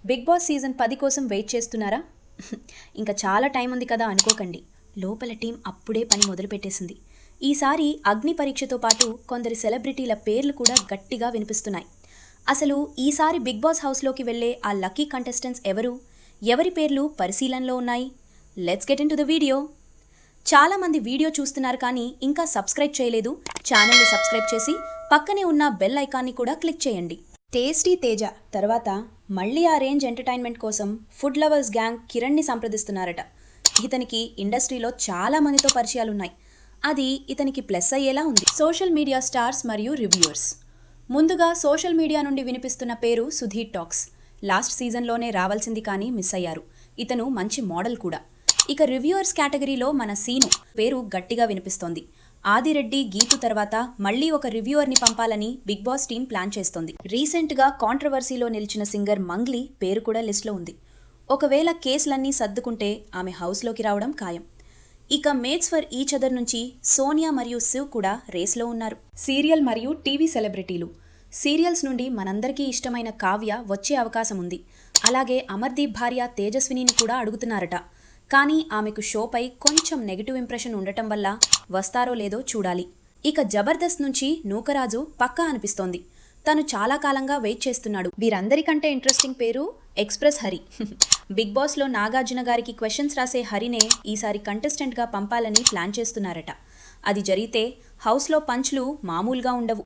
Big boss season 10 కోసం wait చేస్తున్నారా? ఇంకా చాలా టైం ఉంది కదా అనుకోకండి. లోపల టీం అప్పుడే పని మొదలుపెట్టేసింది. ఈసారి అగ్ని పరీక్షతో పాటు కొందరి సెలబ్రిటీల పేర్లు కూడా గట్టిగా వినిపిస్తున్నాయి. అసలు ఈసారి బిగ్ బాస్ హౌస్లోకి వెళ్లే ఆ లక్కీ కంటెస్టెంట్స్ ఎవరు? ఎవరి పేర్లు పరిశీలనలో ఉన్నాయి? Let's get in to the video. చాలామంది వీడియో చూస్తున్నారు కానీ ఇంకా సబ్స్క్రైబ్ చేయలేదు. ఛానల్ని సబ్స్క్రైబ్ చేసి పక్కనే ఉన్న బెల్ ఐకాన్ని కూడా క్లిక్ చేయండి. టేస్టీ తేజ తర్వాత మళ్ళీ ఆ రేంజ్ ఎంటర్టైన్మెంట్ కోసం ఫుడ్ లవర్స్ గ్యాంగ్ కిరణ్ని సంప్రదిస్తున్నారట. ఇతనికి ఇండస్ట్రీలో చాలా మందితో పరిచయాలున్నాయి. అది ఇతనికి ప్లస్ అయ్యేలా ఉంది. సోషల్ మీడియా స్టార్స్ మరియు రివ్యూవర్స్. ముందుగా సోషల్ మీడియా నుండి వినిపిస్తున్న పేరు సుధీర్ టాక్స్. లాస్ట్ సీజన్లోనే రావాల్సింది కానీ మిస్ అయ్యారు. ఇతను మంచి మోడల్ కూడా. ఇక రివ్యూవర్స్ కేటగిరీలో మన సీను పేరు గట్టిగా వినిపిస్తోంది. ఆదిరెడ్డి, గీతు తర్వాత మళ్లీ ఒక రివ్యూవర్ని పంపాలని బిగ్ బాస్ టీం ప్లాన్ చేస్తోంది. రీసెంట్గా కాంట్రవర్సీలో నిలిచిన సింగర్ మంగ్లీ పేరు కూడా లిస్ట్లో ఉంది. ఒకవేళ కేసులన్నీ సర్దుకుంటే ఆమె హౌస్లోకి రావడం ఖాయం. ఇక మేట్స్ ఫర్ ఈచ్ అదర్ నుంచి సోనియా మరియు శివ్ కూడా రేస్లో ఉన్నారు. సీరియల్ మరియు టీవీ సెలబ్రిటీలు. సీరియల్స్ నుండి మనందరికీ ఇష్టమైన కావ్య వచ్చే అవకాశం ఉంది. అలాగే అమర్దీప్ భార్య తేజస్వినిని కూడా అడుగుతున్నారట. కానీ ఆమెకు షోపై కొంచెం నెగిటివ్ ఇంప్రెషన్ ఉండటం వల్ల వస్తారో లేదో చూడాలి. ఇక జబర్దస్త్ నుంచి నూకరాజు పక్కా అనిపిస్తోంది. తను చాలా కాలంగా వెయిట్ చేస్తున్నాడు. వీరందరికంటే ఇంట్రెస్టింగ్ పేరు ఎక్స్ప్రెస్ హరి. బిగ్ బాస్లో నాగార్జున గారికి క్వశ్చన్స్ రాసే హరినే ఈసారి కంటెస్టెంట్గా పంపాలని ప్లాన్ చేస్తున్నారట. అది జరిగితే హౌస్లో పంచ్లు మామూలుగా ఉండవు.